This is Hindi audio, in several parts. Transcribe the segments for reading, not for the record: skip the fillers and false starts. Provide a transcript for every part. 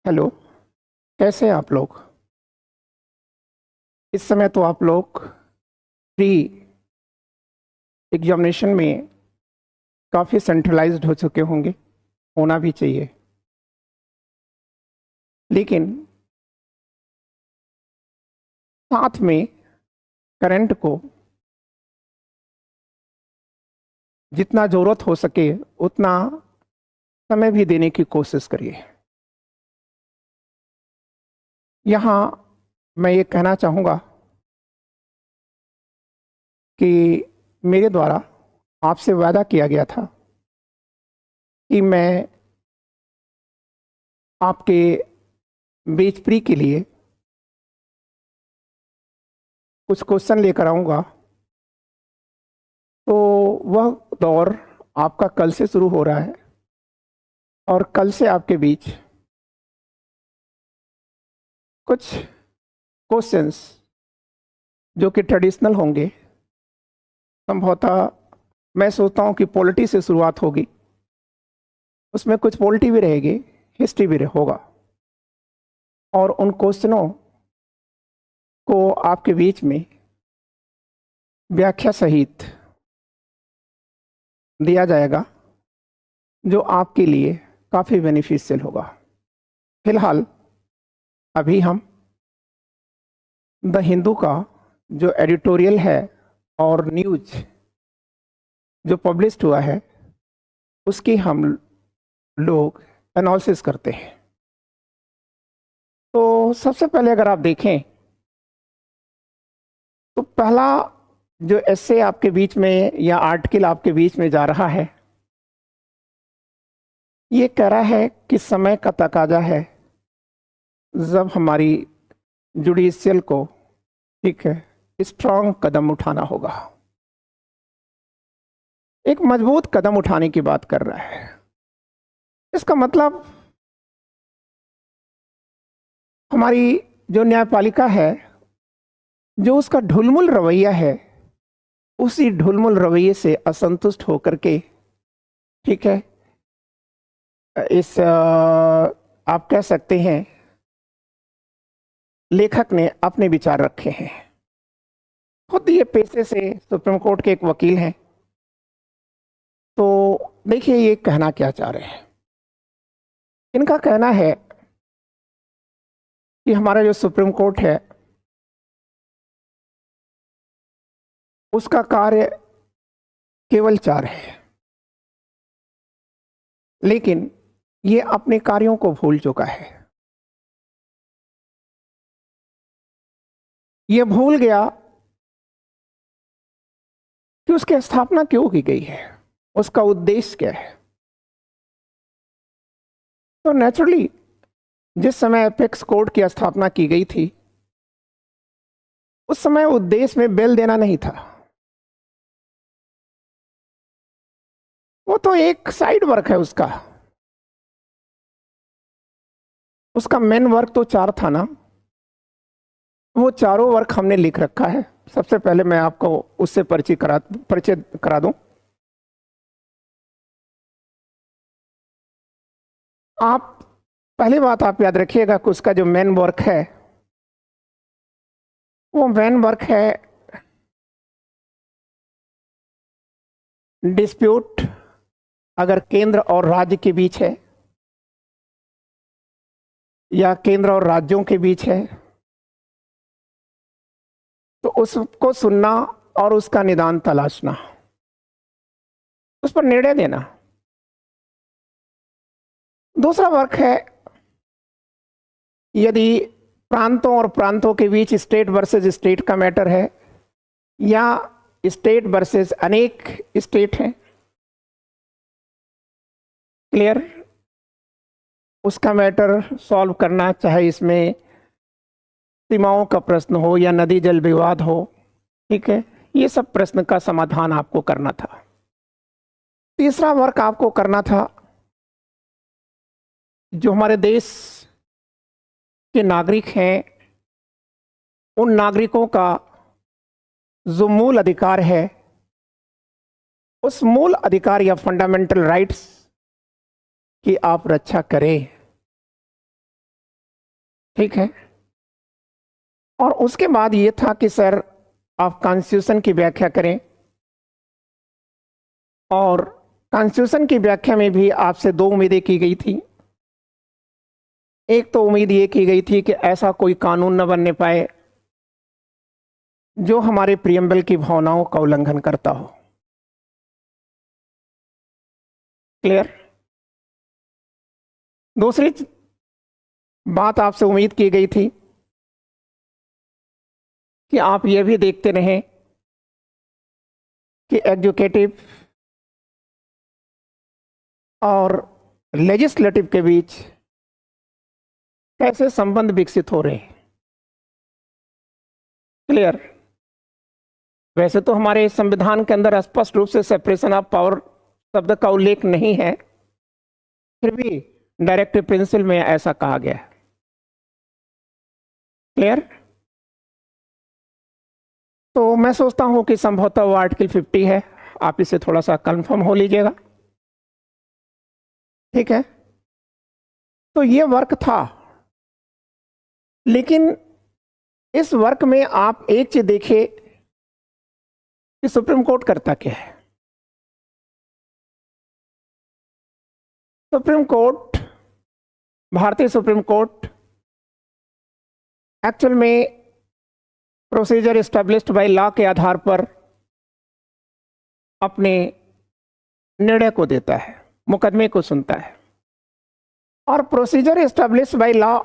हेलो। कैसे हैं आप लोग? इस समय तो आप लोग प्री एग्जामिनेशन में काफ़ी सेंट्रलाइज्ड हो चुके होंगे, होना भी चाहिए। लेकिन साथ में करंट को जितना ज़रूरत हो सके उतना समय भी देने की कोशिश करिए। यहाँ मैं ये कहना चाहूँगा कि मेरे द्वारा आपसे वादा किया गया था कि मैं आपके बीच प्री के लिए कुछ क्वेश्चन लेकर आऊँगा। तो वह दौर आपका कल से शुरू हो रहा है और कल से आपके बीच कुछ क्वेश्चंस जो कि ट्रेडिशनल होंगे, संभवतः मैं सोचता हूँ कि पॉलिटी से शुरुआत होगी, उसमें कुछ पॉलिटी भी रहेगी, हिस्ट्री भी होगा, और उन क्वेश्चनों को आपके बीच में व्याख्या सहित दिया जाएगा जो आपके लिए काफ़ी बेनिफिशियल होगा। फिलहाल अभी हम द हिंदू का जो एडिटोरियल है और न्यूज जो पब्लिश्ड हुआ है उसकी हम लोग एनालिसिस करते हैं। तो सबसे पहले अगर आप देखें तो पहला जो एस्से आपके बीच में या आर्टिकल आपके बीच में जा रहा है, ये कह रहा है कि समय का तकाजा है जब हमारी जुडिशियल को, ठीक है, स्ट्रांग कदम उठाना होगा। एक मजबूत कदम उठाने की बात कर रहा है। इसका मतलब हमारी जो न्यायपालिका है, जो उसका ढुलमुल रवैया है, उसी ढुलमुल रवैये से असंतुष्ट होकर के, ठीक है, इस आप कह सकते हैं लेखक ने अपने विचार रखे हैं। खुद ये पेशे से सुप्रीम कोर्ट के एक वकील हैं, तो देखिए ये कहना क्या चाह रहे हैं। इनका कहना है कि हमारा जो सुप्रीम कोर्ट है उसका कार्य केवल 4 है, लेकिन ये अपने कार्यों को भूल चुका है। ये भूल गया कि उसकी स्थापना क्यों की गई है, उसका उद्देश्य क्या है। तो नेचुरली जिस समय एपेक्स कोर्ट की स्थापना की गई थी उस समय उद्देश्य में बेल देना नहीं था, वो तो एक साइड वर्क है उसका। उसका मेन वर्क तो 4 था ना, वो चारों वर्क हमने लिख रखा है। सबसे पहले मैं आपको उससे परिचय करा दूं। आप पहली बात आप याद रखिएगा कि उसका जो मेन वर्क है वो मेन वर्क है डिस्प्यूट अगर केंद्र और राज्य के बीच है या केंद्र और राज्यों के बीच है तो उसको सुनना और उसका निदान तलाशना, उस पर निर्णय देना। दूसरा वर्क है यदि प्रांतों और प्रांतों के बीच स्टेट वर्सेस स्टेट का मैटर है या स्टेट वर्सेस अनेक स्टेट हैं, क्लियर, उसका मैटर सॉल्व करना, चाहे इसमें सीमाओं का प्रश्न हो या नदी जल विवाद हो, ठीक है, ये सब प्रश्न का समाधान आपको करना था। तीसरा वर्क आपको करना था जो हमारे देश के नागरिक हैं उन नागरिकों का जो मूल अधिकार है, उस मूल अधिकार या फंडामेंटल राइट्स की आप रक्षा करें। ठीक है। और उसके बाद ये था कि सर आप कॉन्स्टिट्यूशन की व्याख्या करें, और कॉन्स्टिट्यूशन की व्याख्या में भी आपसे दो उम्मीदें की गई थी। एक तो उम्मीद ये की गई थी कि ऐसा कोई कानून न बनने पाए जो हमारे प्रियम्बल की भावनाओं का उल्लंघन करता हो। क्लियर। दूसरी बात आपसे उम्मीद की गई थी कि आप ये भी देखते रहें कि एग्जीक्यूटिव और लेजिस्लेटिव के बीच कैसे संबंध विकसित हो रहे हैं। क्लियर। वैसे तो हमारे संविधान के अंदर स्पष्ट रूप से सेपरेशन ऑफ पावर शब्द का उल्लेख नहीं है, फिर भी डायरेक्टिव प्रिंसिपल में ऐसा कहा गया है। क्लियर। तो मैं सोचता हूं कि संभवतः वो आर्टिकल 50 है, आप इसे थोड़ा सा कंफर्म हो लीजिएगा। ठीक है। तो ये वर्क था, लेकिन इस वर्क में आप एक चीज देखिए कि सुप्रीम कोर्ट करता क्या है। सुप्रीम कोर्ट, भारतीय सुप्रीम कोर्ट एक्चुअल में प्रोसीजर एस्टेब्लिश्ड बाय लॉ के आधार पर अपने निर्णय को देता है, मुकदमे को सुनता है। और प्रोसीजर एस्टेब्लिश्ड बाय लॉ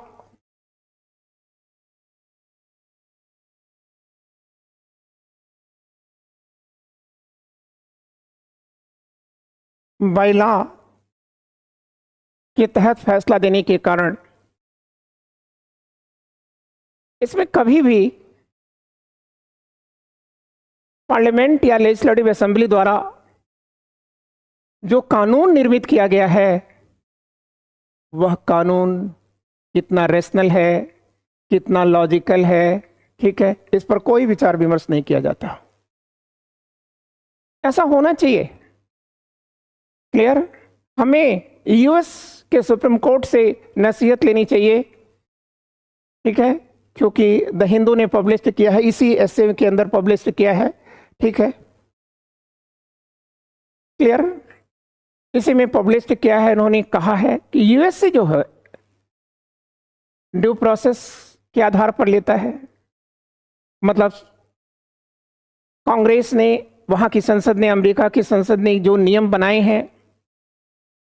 के तहत फैसला देने के कारण इसमें कभी भी पार्लियामेंट या लेजिस्लेटिव असेंबली द्वारा जो कानून निर्मित किया गया है वह कानून कितना रेशनल है, कितना लॉजिकल है, ठीक है, इस पर कोई विचार विमर्श नहीं किया जाता। ऐसा होना चाहिए। क्लियर। हमें यूएस के सुप्रीम कोर्ट से नसीहत लेनी चाहिए, ठीक है, क्योंकि द हिंदू ने पब्लिश किया है, इसी एसे के अंदर पब्लिश किया है। ठीक है। क्लियर। इसी में पब्लिश किया है। इन्होंने कहा है कि यूएसए जो है ड्यू प्रोसेस के आधार पर लेता है। मतलब कांग्रेस ने, वहां की संसद ने, अमेरिका की संसद ने जो नियम बनाए हैं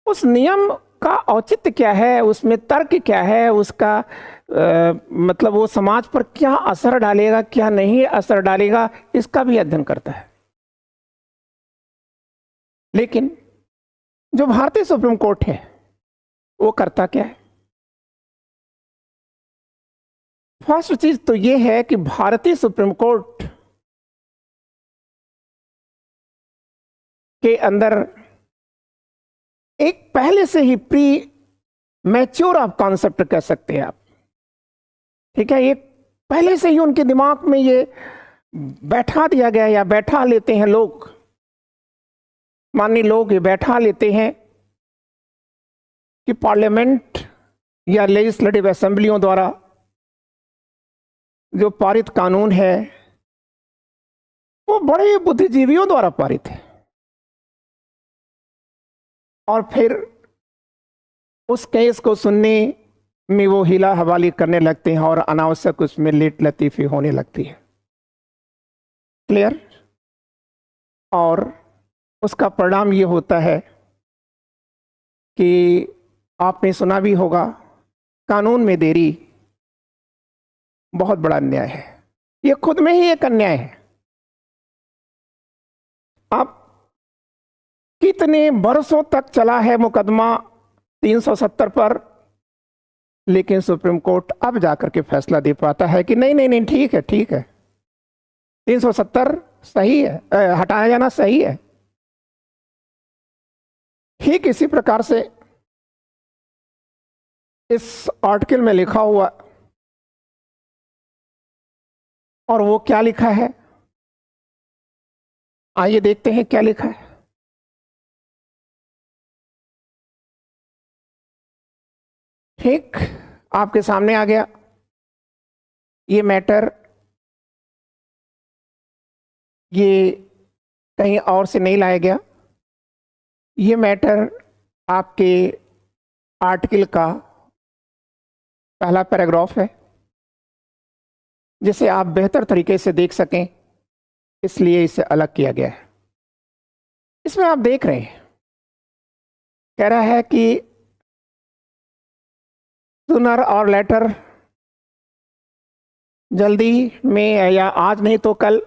उस नियम का औचित्य क्या है, उसमें तर्क क्या है, उसका मतलब वो समाज पर क्या असर डालेगा, क्या नहीं असर डालेगा, इसका भी अध्ययन करता है। लेकिन जो भारतीय सुप्रीम कोर्ट है वो करता क्या है? फर्स्ट चीज तो ये है कि भारतीय सुप्रीम कोर्ट के अंदर एक पहले से ही प्री मैच्योर आप कॉन्सेप्ट कह सकते हैं आप, ठीक है, ये पहले से ही उनके दिमाग में ये बैठा दिया गया या बैठा लेते हैं लोग, माननीय लोग ये बैठा लेते हैं कि पार्लियामेंट या लेजिस्लेटिव असेंबलियों द्वारा जो पारित कानून है वो बड़े बुद्धिजीवियों द्वारा पारित है, और फिर उस केस को सुनने में वो हिला हवाली करने लगते हैं और अनावश्यक उसमें लेट लतीफी होने लगती है। क्लियर। और उसका परिणाम ये होता है कि आपने सुना भी होगा, कानून में देरी बहुत बड़ा अन्याय है। ये खुद में ही एक अन्याय है। आप कितने बरसों तक चला है मुकदमा 370 पर, लेकिन सुप्रीम कोर्ट अब जाकर के फैसला दे पाता है कि नहीं नहीं नहीं, ठीक है, ठीक है, 370 सही है, हटाया जाना सही है। ठीक इसी प्रकार से इस आर्टिकल में लिखा हुआ, और वो क्या लिखा है, आइए देखते हैं क्या लिखा है। ठीक आपके सामने आ गया। ये मैटर ये कहीं और से नहीं लाया गया, ये मैटर आपके आर्टिकल का पहला पैराग्राफ है, जिसे आप बेहतर तरीके से देख सकें इसलिए इसे अलग किया गया है। इसमें आप देख रहे हैं, कह रहा है कि सूनर और लेटर, जल्दी में या आज नहीं तो कल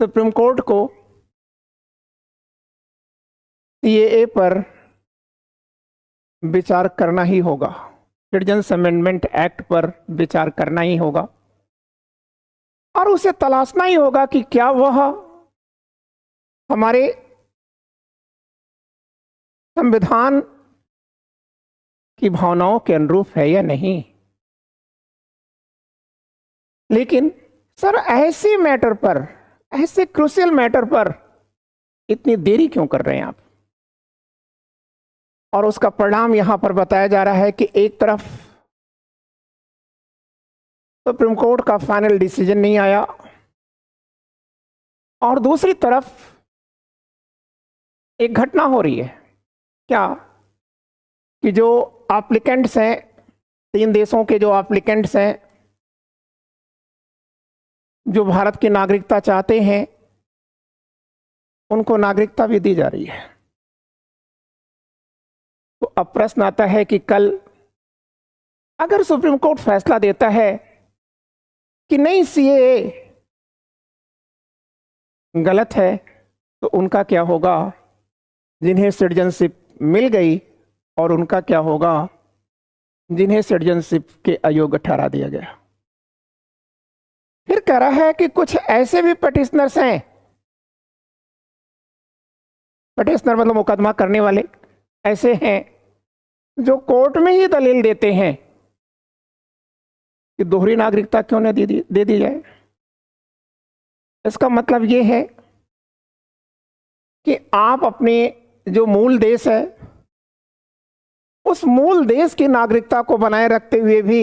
सुप्रीम कोर्ट को सीएए पर विचार करना ही होगा, सिटीजन्स अमेंडमेंट एक्ट पर विचार करना ही होगा और उसे तलाशना ही होगा कि क्या वह हमारे संविधान की भावनाओं के अनुरूप है या नहीं। लेकिन सर, ऐसे मैटर पर, ऐसे क्रूशियल मैटर पर इतनी देरी क्यों कर रहे हैं आप? और उसका परिणाम यहां पर बताया जा रहा है कि एक तरफ सुप्रीम कोर्ट का फाइनल डिसीजन नहीं आया और दूसरी तरफ एक घटना हो रही है, क्या कि जो एप्लीकेंट्स हैं, 3 देशों के जो एप्लीकेंट्स हैं, जो भारत की नागरिकता चाहते हैं, उनको नागरिकता भी दी जा रही है। तो अब प्रश्न आता है कि कल अगर सुप्रीम कोर्ट फैसला देता है कि नहीं, सीएए गलत है, तो उनका क्या होगा जिन्हें सिटीजनशिप मिल गई, और उनका क्या होगा जिन्हें सिटीजनशिप के अयोग्य ठहरा दिया गया। फिर कह रहा है कि कुछ ऐसे भी पटिशनर्स हैं, पटिशनर मतलब मुकदमा करने वाले, ऐसे हैं जो कोर्ट में ही दलील देते हैं कि दोहरी नागरिकता क्यों न दे दी जाए। इसका मतलब ये है कि आप अपने जो मूल देश है, उस मूल देश की नागरिकता को बनाए रखते हुए भी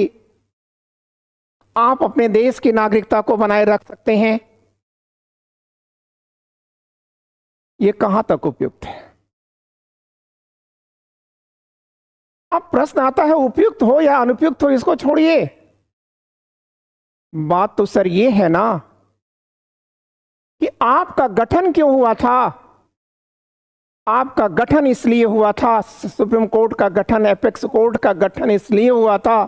आप अपने देश की नागरिकता को बनाए रख सकते हैं। ये कहां तक उपयुक्त है? अब प्रश्न आता है, उपयुक्त हो या अनुपयुक्त हो इसको छोड़िए, बात तो सर ये है ना कि आपका गठन क्यों हुआ था। आपका गठन इसलिए हुआ था, सुप्रीम कोर्ट का गठन, एपेक्स कोर्ट का गठन इसलिए हुआ था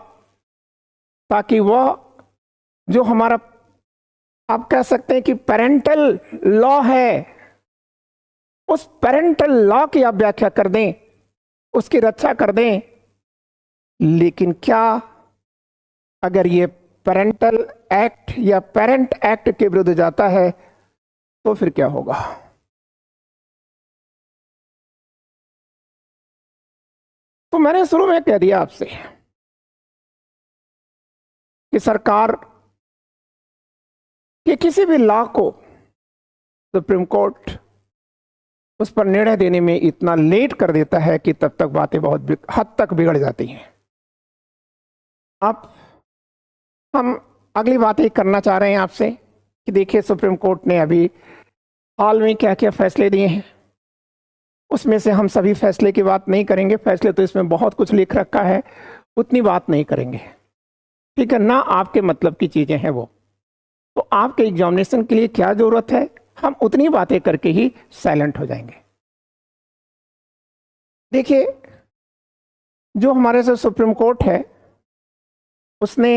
ताकि वह जो हमारा, आप कह सकते हैं कि पेरेंटल लॉ है, उस पेरेंटल लॉ की आप व्याख्या कर दें, उसकी रक्षा कर दें। लेकिन क्या अगर ये पेरेंटल एक्ट या पेरेंट एक्ट के विरुद्ध जाता है तो फिर क्या होगा? तो मैंने शुरू में कह दिया आपसे कि सरकार के किसी भी लॉ को सुप्रीम कोर्ट उस पर निर्णय देने में इतना लेट कर देता है कि तब तक बातें बहुत हद तक बिगड़ जाती हैं। अब हम अगली बातें करना चाह रहे हैं आपसे कि देखिए, सुप्रीम कोर्ट ने अभी हाल में क्या क्या फैसले दिए हैं, उसमें से हम सभी फैसले की बात नहीं करेंगे, फैसले तो इसमें बहुत कुछ लिख रखा है, उतनी बात नहीं करेंगे, ठीक है ना। आपके मतलब की चीजें हैं वो, तो आपके एग्जामिनेशन के लिए क्या जरूरत है, हम उतनी बातें करके ही साइलेंट हो जाएंगे। देखिए, जो हमारे से सुप्रीम कोर्ट है उसने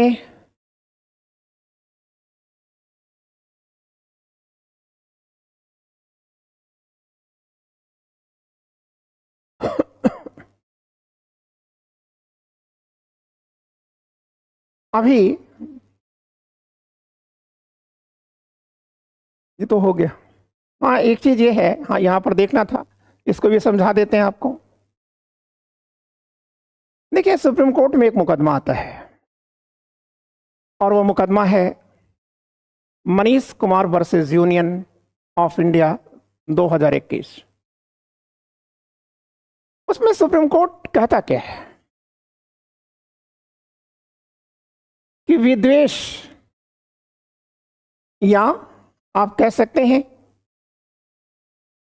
अभी, ये तो हो गया। हाँ, एक चीज ये है, हाँ यहां पर देखना था, इसको भी समझा देते हैं आपको। देखिए, सुप्रीम कोर्ट में एक मुकदमा आता है और वो मुकदमा है Manish Kumar versus union of India 2021। उसमें सुप्रीम कोर्ट कहता क्या है विद्वेष या आप कह सकते हैं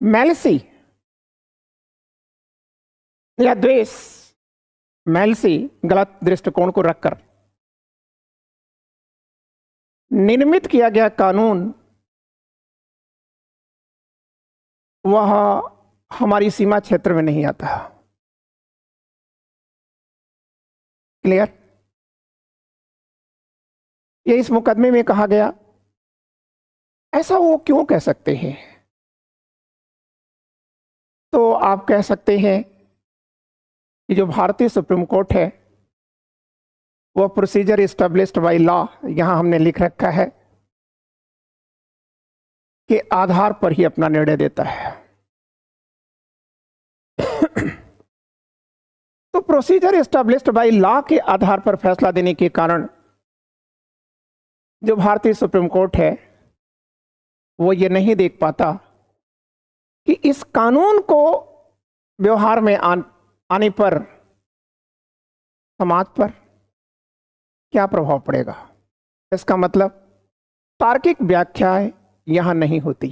मैलसी या द्वेष, मैलसी गलत दृष्टिकोण को रखकर निर्मित किया गया कानून वह हमारी सीमा क्षेत्र में नहीं आता। क्लियर? ये इस मुकदमे में कहा गया। ऐसा वो क्यों कह सकते हैं? तो आप कह सकते हैं कि जो भारतीय सुप्रीम कोर्ट है वह प्रोसीजर एस्टेब्लिश्ड बाय लॉ, यहां हमने लिख रखा है, के आधार पर ही अपना निर्णय देता है। तो प्रोसीजर एस्टेब्लिश्ड बाय लॉ के आधार पर फैसला देने के कारण जो भारतीय सुप्रीम कोर्ट है वो ये नहीं देख पाता कि इस कानून को व्यवहार में आने पर समाज पर क्या प्रभाव पड़ेगा। इसका मतलब तार्किक व्याख्याएं यहां नहीं होती।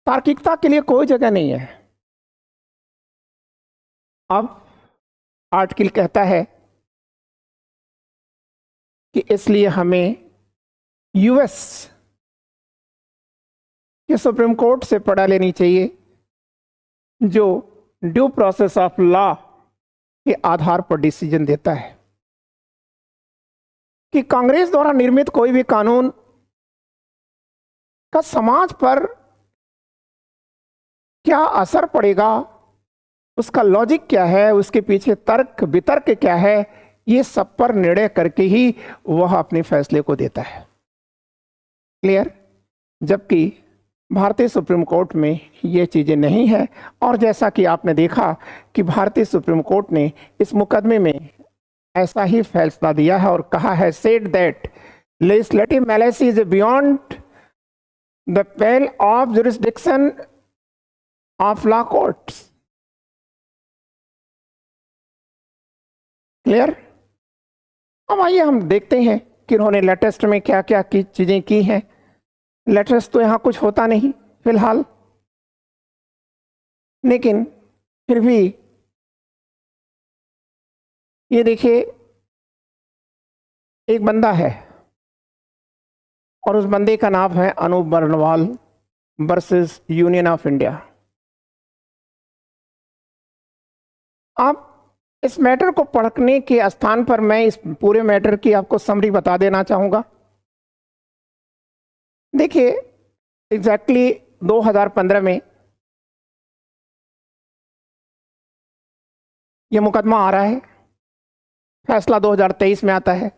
तार्किकता के लिए कोई जगह नहीं है। अब आर्टिकल कहता है कि इसलिए हमें यूएस के सुप्रीम कोर्ट से पढ़ा लेनी चाहिए जो ड्यू प्रोसेस ऑफ लॉ के आधार पर डिसीजन देता है कि कांग्रेस द्वारा निर्मित कोई भी कानून का समाज पर क्या असर पड़ेगा, उसका लॉजिक क्या है, उसके पीछे तर्क वितर्क क्या है, ये सब पर निर्णय करके ही वह अपने फैसले को देता है। क्लियर? जबकि भारतीय सुप्रीम कोर्ट में ये चीजें नहीं है। और जैसा कि आपने देखा कि भारतीय सुप्रीम कोर्ट ने इस मुकदमे में ऐसा ही फैसला दिया है और कहा है, said that legislative malice is beyond the pale of jurisdiction of law courts. Clear? अब आइए हम देखते हैं कि उन्होंने लेटेस्ट में क्या क्या की चीजें की हैं। लेटेस्ट तो यहां कुछ होता नहीं फिलहाल, लेकिन फिर भी ये देखिए, एक बंदा है और उस बंदे का नाम है Anoop Barnwal versus union of India. आप इस मैटर को पढ़ने के स्थान पर मैं इस पूरे मैटर की आपको समरी बता देना चाहूंगा। देखिए, एग्जैक्टली 2015 में यह मुकदमा आ रहा है, फैसला 2023 में आता है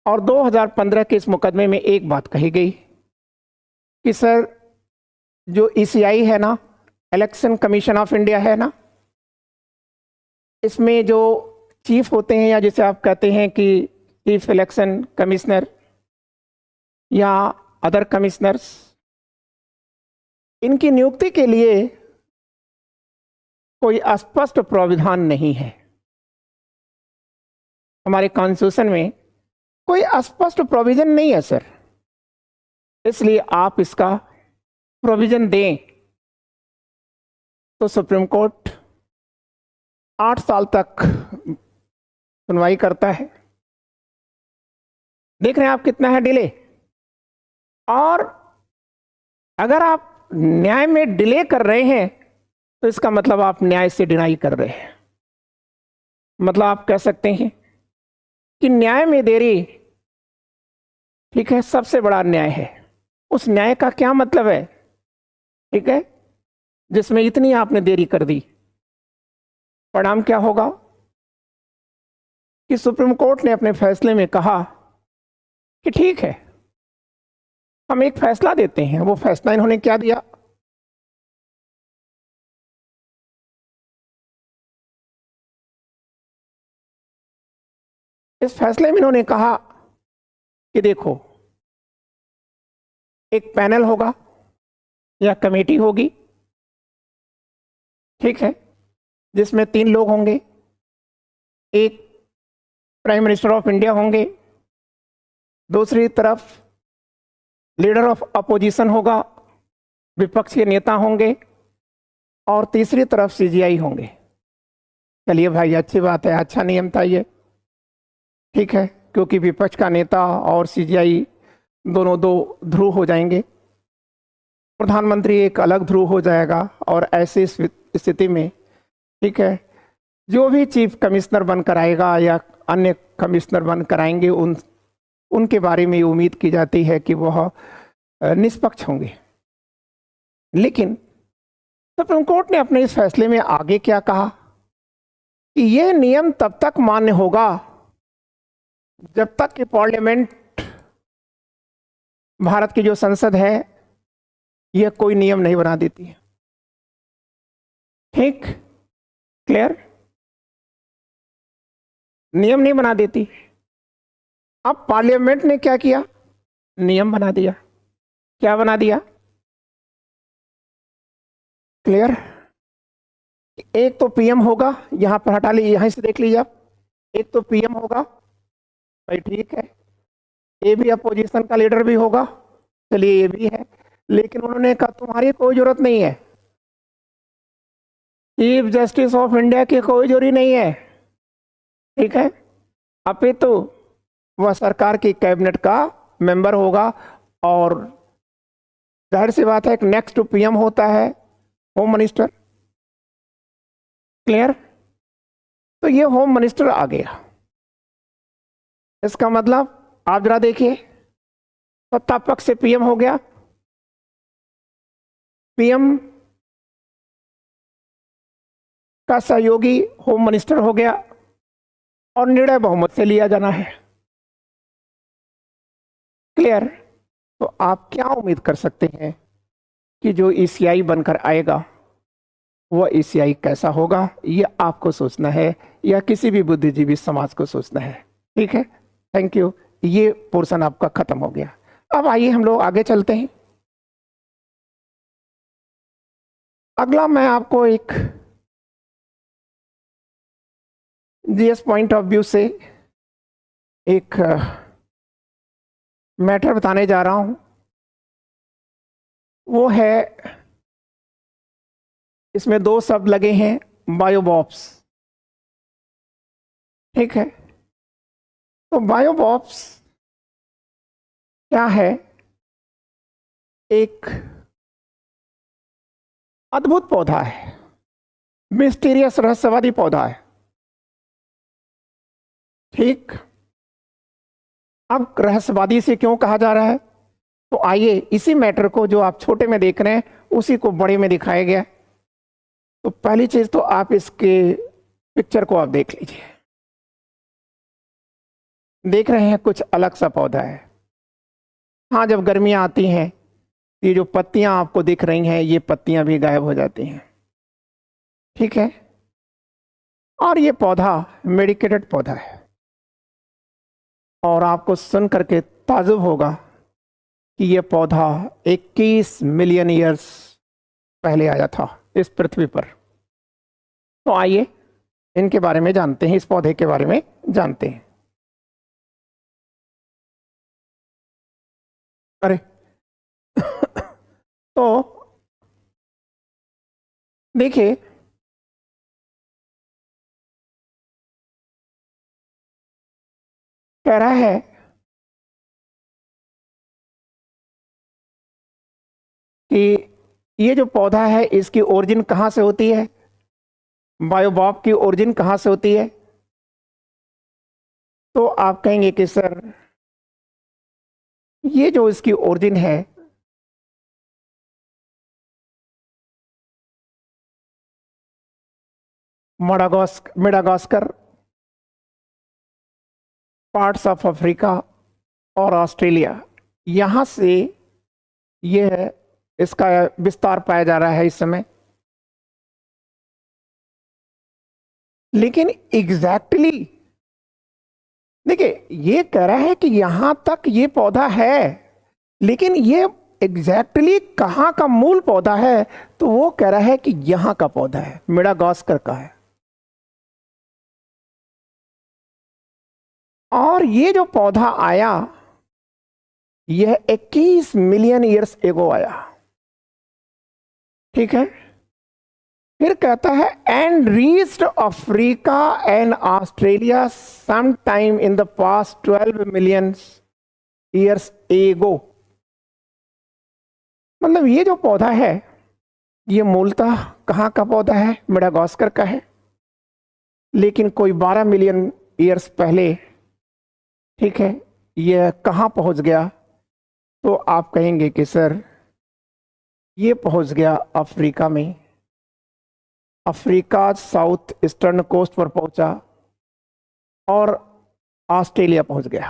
और 2015 के इस मुकदमे में एक बात कही गई कि सर जो ईसीआई है ना, इलेक्शन कमीशन ऑफ इंडिया है ना, इसमें जो चीफ होते हैं या जिसे आप कहते हैं कि चीफ इलेक्शन कमिश्नर या अदर कमिश्नर्स, इनकी नियुक्ति के लिए कोई स्पष्ट प्राविधान नहीं है। हमारे कॉन्स्टिट्यूशन में कोई स्पष्ट प्रोविजन नहीं है सर, इसलिए आप इसका प्रोविजन दें। तो सुप्रीम कोर्ट 8 साल तक सुनवाई करता है। देख रहे हैं आप कितना है डिले। और अगर आप न्याय में डिले कर रहे हैं तो इसका मतलब आप न्याय से डिनाई कर रहे हैं। मतलब आप कह सकते हैं कि न्याय में देरी, ठीक है, सबसे बड़ा अन्याय है। उस न्याय का क्या मतलब है, ठीक है, जिसमें इतनी आपने देरी कर दी। परिणाम क्या होगा कि सुप्रीम कोर्ट ने अपने फैसले में कहा कि ठीक है, हम एक फैसला देते हैं। वो फैसला इन्होंने क्या दिया? इस फैसले में इन्होंने कहा कि देखो, एक पैनल होगा या कमेटी होगी, ठीक है, जिसमें 3 लोग होंगे। एक प्राइम मिनिस्टर ऑफ इंडिया होंगे, दूसरी तरफ लीडर ऑफ अपोजिशन होगा, विपक्ष के नेता होंगे, और तीसरी तरफ सीजीआई होंगे। चलिए भाई, अच्छी बात है, अच्छा नियम था ये, ठीक है, क्योंकि विपक्ष का नेता और सीजीआई दोनों दो ध्रुव हो जाएंगे, प्रधानमंत्री एक अलग ध्रुव हो जाएगा, और ऐसी स्थिति में, ठीक है, जो भी चीफ कमिश्नर बनकर आएगा या अन्य कमिश्नर बनकर आएंगे, उनके बारे में उम्मीद की जाती है कि वह निष्पक्ष होंगे। लेकिन सुप्रीम कोर्ट ने अपने इस फैसले में आगे क्या कहा कि यह नियम तब तक मान्य होगा जब तक कि पार्लियामेंट, भारत की जो संसद है, यह कोई नियम नहीं बना देती है। ठीक, क्लियर, नियम नहीं बना देती। अब पार्लियामेंट ने क्या किया, नियम बना दिया। क्या बना दिया, क्लियर। एक तो पीएम होगा, यहां पर हटा लीजिए, यहां से देख लीजिए आप, एक तो पीएम होगा, भाई ठीक है, ये भी अपोजिशन का लीडर भी होगा, चलिए ये भी है, लेकिन उन्होंने कहा तुम्हारी कोई जरूरत नहीं है, चीफ जस्टिस ऑफ इंडिया की कोई जरूरी नहीं है, ठीक है, अपितु वह सरकार की कैबिनेट का मेंबर होगा, और जाहिर सी बात है, एक नेक्स्ट टू पीएम होता है होम मिनिस्टर, क्लियर। तो ये होम मिनिस्टर आ गया, इसका मतलब आप जरा देखिए, सत्ता पक्ष से पीएम हो गया, पीएम का सहयोगी होम मिनिस्टर हो गया, और निर्णय बहुमत से लिया जाना है, क्लियर। तो आप क्या उम्मीद कर सकते हैं कि जो ईसीआई बनकर आएगा वह ईसीआई कैसा होगा, ये आपको सोचना है, या किसी भी बुद्धिजीवी समाज को सोचना है, ठीक है। थैंक यू, ये पोर्शन आपका खत्म हो गया। अब आइए हम लोग आगे चलते हैं। अगला मैं आपको एक जीएस पॉइंट ऑफ व्यू से एक मैटर बताने जा रहा हूं, वो है, इसमें दो शब्द लगे हैं, बायोबॉप्स, ठीक है। तो बायोबॉप्स क्या है, एक अद्भुत पौधा है, मिस्टीरियस रहस्यवादी पौधा है, ठीक। अब रहस्यवादी से क्यों कहा जा रहा है, तो आइए इसी मैटर को जो आप छोटे में देख रहे हैं उसी को बड़े में दिखाया गया। तो पहली चीज तो आप इसके पिक्चर को आप देख लीजिए, देख रहे हैं कुछ अलग सा पौधा है। हाँ, जब गर्मियां आती हैं, ये जो पत्तियां आपको दिख रही हैं, ये पत्तियां भी गायब हो जाती हैं, ठीक है। और ये पौधा मेडिकेटेड पौधा है, और आपको सुन करके ताजुब होगा कि यह पौधा 21 मिलियन ईयर्स पहले आया था इस पृथ्वी पर। तो आइए इनके बारे में जानते हैं, इस पौधे के बारे में जानते हैं। अरे तो देखिए, कह रहा है कि ये जो पौधा है इसकी ओरिजिन कहां से होती है, बायोबॉप की ओरिजिन कहां से होती है। तो आप कहेंगे कि सर ये जो इसकी ओरिजिन है, मेडागास्कर, पार्ट्स ऑफ अफ्रीका और ऑस्ट्रेलिया, यहां से यह इसका विस्तार पाया जा रहा है इस समय। लेकिन एग्जैक्टली देखिए, ये कह रहा है कि यहां तक ये पौधा है, लेकिन ये एग्जैक्टली कहां का मूल पौधा है, तो वो कह रहा है कि यहां का पौधा है, मेडागास्कर का है। और ये जो पौधा आया यह 21 मिलियन ईयर्स एगो आया। ठीक है, फिर कहता है and reached Africa and Australia some time in the past 12 million years ago. मतलब ये जो पौधा है ये मूलतः कहाँ का पौधा है? मेडागास्कर का है, लेकिन कोई 12 मिलियन ईयर्स पहले, ठीक है, ये कहाँ पहुंच गया? तो आप कहेंगे कि सर ये पहुंच गया अफ्रीका में। अफ्रीका साउथ ईस्टर्न कोस्ट पर पहुंचा और ऑस्ट्रेलिया पहुंच गया।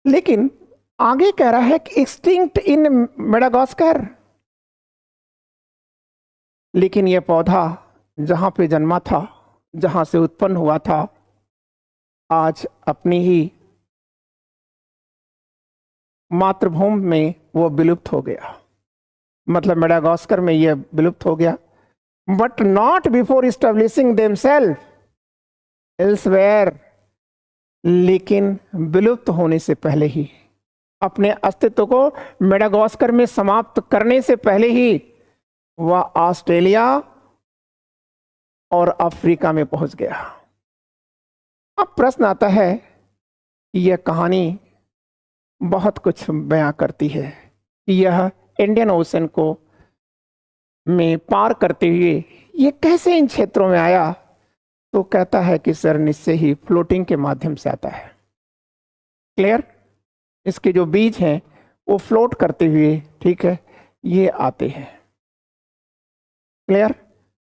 लेकिन आगे कह रहा है कि एक्सटिंक्ट इन मेडागास्कर। लेकिन यह पौधा जहां पे जन्मा था, जहां से उत्पन्न हुआ था, आज अपनी ही मातृभूमि में वो विलुप्त हो गया। मतलब मेडागास्कर में यह विलुप्त हो गया। But not before establishing themselves elsewhere. लेकिन विलुप्त होने से पहले ही, अपने अस्तित्व को मेडागास्कर में समाप्त करने से पहले ही वह ऑस्ट्रेलिया और अफ्रीका में पहुंच गया। अब प्रश्न आता है कि यह कहानी बहुत कुछ बयां करती है कि यह इंडियन ओशन को में पार करते हुए ये कैसे इन क्षेत्रों में आया? तो कहता है कि सर निश्चय ही फ्लोटिंग के माध्यम से आता है। क्लियर? इसके जो बीज हैं वो फ्लोट करते हुए, ठीक है, ये आते हैं। क्लियर?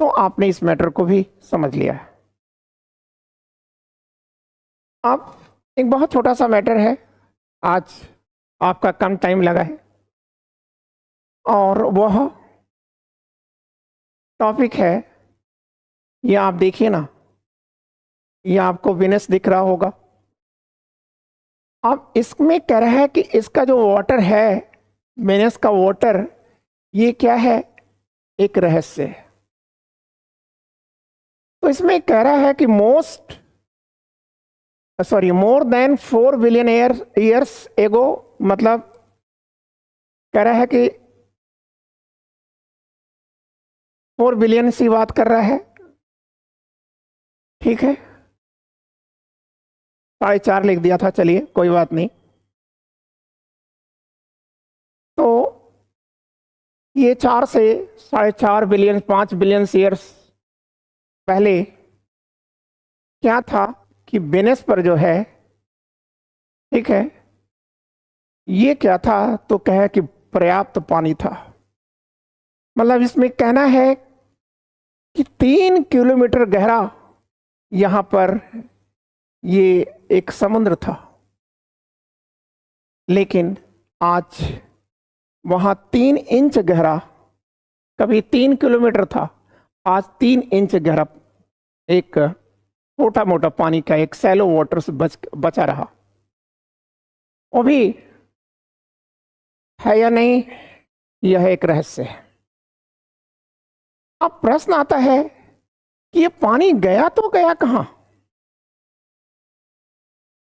तो आपने इस मैटर को भी समझ लिया है। अब एक बहुत छोटा सा मैटर है, आज आपका कम टाइम लगा है, और वह टॉपिक है, ये आप देखिए ना, ये आपको विनस दिख रहा होगा। अब इसमें कह रहा है कि इसका जो वाटर है, वेनस का वाटर, ये क्या है? एक रहस्य है। तो इसमें कह रहा है कि more than 4 billion years ago, मतलब कह रहा है कि 4 बिलियन सी बात कर रहा है। ठीक है, 4.5 लिख दिया था, चलिए कोई बात नहीं। तो ये 4 से 4.5 बिलियन, 5 बिलियन ईयर्स पहले क्या था कि वेनस पर जो है, ठीक है, ये क्या था? तो कहे कि पर्याप्त पानी था। मतलब इसमें कहना है कि 3 किलोमीटर गहरा यहां पर ये एक समुद्र था, लेकिन आज वहां 3 इंच गहरा, कभी 3 किलोमीटर था, आज 3 इंच गहरा एक छोटा मोटा पानी का एक सैलो वाटर से बचा रहा। वो भी है या नहीं, यह एक रहस्य है। अब प्रश्न आता है कि ये पानी गया तो गया कहां?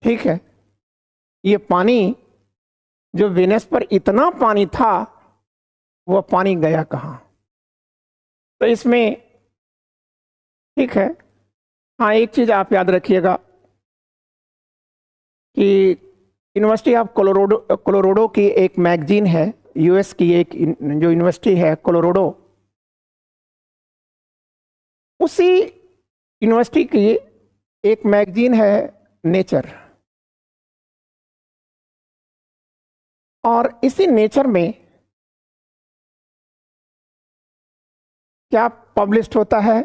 ठीक है, ये पानी जो वेनस पर इतना पानी था, वह पानी गया कहां? तो इसमें, ठीक है, हाँ, एक चीज आप याद रखिएगा कि यूनिवर्सिटी ऑफ कोलोराडो की एक मैगजीन है, यूएस की एक जो यूनिवर्सिटी है कोलोराडो, उसी यूनिवर्सिटी की एक मैगजीन है नेचर। और इसी नेचर में क्या पब्लिश्ड होता है?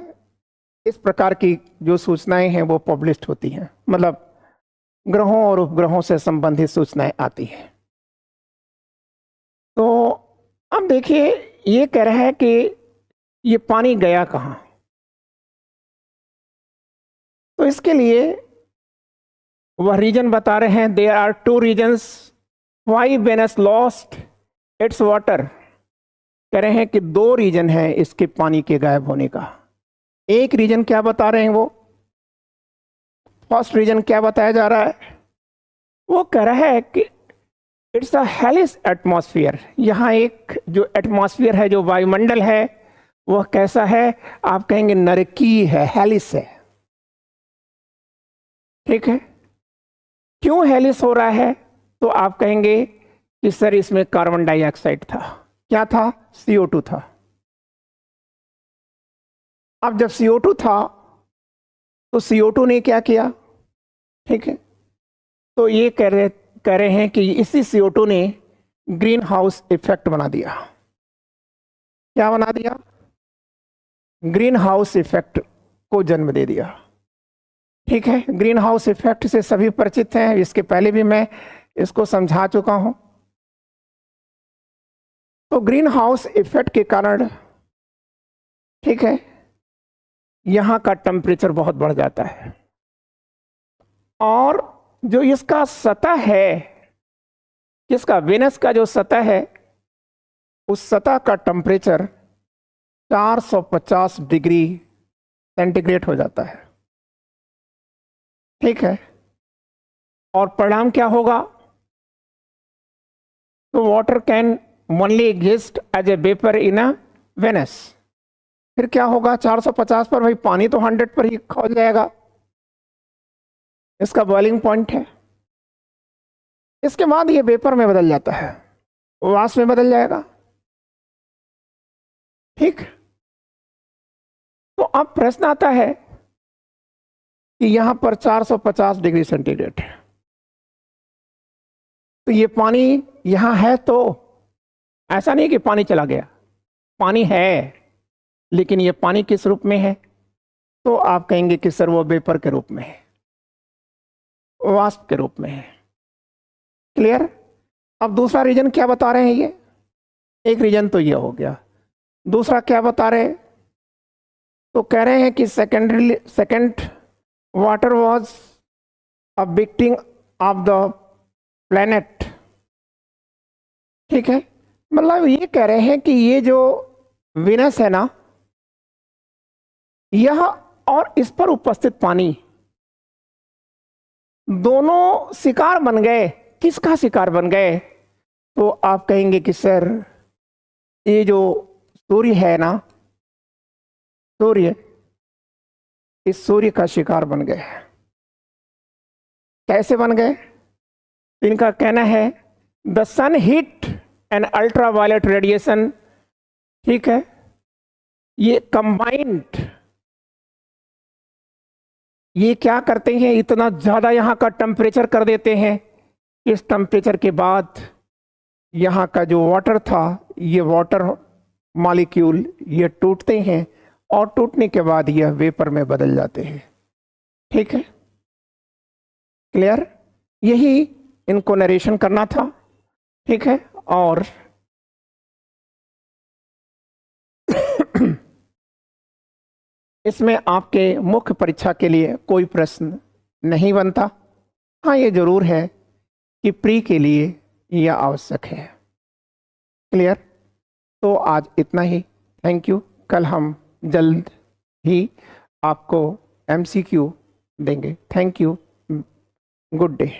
इस प्रकार की जो सूचनाएं हैं वो पब्लिश्ड होती हैं, मतलब ग्रहों और उपग्रहों से संबंधित सूचनाएं आती हैं। तो अब देखिए, ये कह रहा है कि ये पानी गया कहां? तो इसके लिए वह रीजन बता रहे हैं, there are 2 reasons why Venus lost its water. कह रहे हैं कि 2 रीजन है इसके पानी के गायब होने का। एक रीजन क्या बता रहे हैं वो? फर्स्ट रीजन क्या बताया जा रहा है? वो कह रहा है कि इट्स अ हेलिस एटमॉस्फेयर। यहाँ एक जो एटमॉस्फेयर है, जो वायुमंडल है, वह कैसा है? आप कहेंगे नरकीय है, हेलिस है। ठीक है। क्यों हेलिस हो रहा है? तो आप कहेंगे कि सर इसमें कार्बन डाइऑक्साइड था। क्या था? CO2 था। अब जब CO2 था तो CO2 ने क्या किया? ठीक है, तो ये कह रहे हैं कि इसी CO2 ने ग्रीन हाउस इफेक्ट बना दिया। क्या बना दिया? ग्रीन हाउस इफेक्ट को जन्म दे दिया। ठीक है, ग्रीन हाउस इफेक्ट से सभी परिचित हैं, इसके पहले भी मैं इसको समझा चुका हूं। तो ग्रीन हाउस इफेक्ट के कारण, ठीक है, यहां का टेम्परेचर बहुत बढ़ जाता है और जो इसका सतह है, जिसका वेनस का जो सतह है, उस सतह का टेम्परेचर 450 डिग्री सेंटीग्रेड हो जाता है। ठीक है, और परिणाम क्या होगा? तो water can only exist as a vapour in a Venus. फिर क्या होगा? 450 पर भाई पानी तो 100 पर ही खौल जाएगा, इसका बॉइलिंग पॉइंट है। इसके बाद ये वेपर में बदल जाता है, वाष्प में बदल जाएगा। ठीक। तो अब प्रश्न आता है कि यहां पर 450 डिग्री सेंटीग्रेड है, तो ये पानी यहां है, तो ऐसा नहीं कि पानी चला गया, पानी है, लेकिन ये पानी किस रूप में है? तो आप कहेंगे कि सर वो वेपर के रूप में है, वाष्प के रूप में है। क्लियर? अब दूसरा रीजन क्या बता रहे हैं? ये एक रीजन तो ये हो गया। दूसरा क्या बता रहे हैं? तो कह रहे हैं कि second water was a victim of the planet. ठीक है, मतलब ये कह रहे हैं कि ये जो विनस है ना, यह और इस पर उपस्थित पानी दोनों शिकार बन गए। किसका शिकार बन गए? तो आप कहेंगे कि सर ये जो सूर्य है ना, सूर्य, इस सूर्य का शिकार बन गए। कैसे बन गए? इनका कहना है the sun heat and ultraviolet radiation, ठीक है, ये कंबाइंड, ये क्या करते हैं? इतना ज्यादा यहां का टेम्परेचर कर देते हैं। इस टेम्परेचर के बाद यहां का जो वाटर था, ये वाटर मॉलिक्यूल ये टूटते हैं और टूटने के बाद यह वेपर में बदल जाते हैं। ठीक है, क्लियर? यही इनको नरेशन करना था। ठीक है, और इसमें आपके मुख्य परीक्षा के लिए कोई प्रश्न नहीं बनता। हाँ, ये जरूर है कि प्री के लिए यह आवश्यक है। क्लियर? तो आज इतना ही। Thank you. कल हम जल्द ही आपको MCQ देंगे। Thank you. Good day.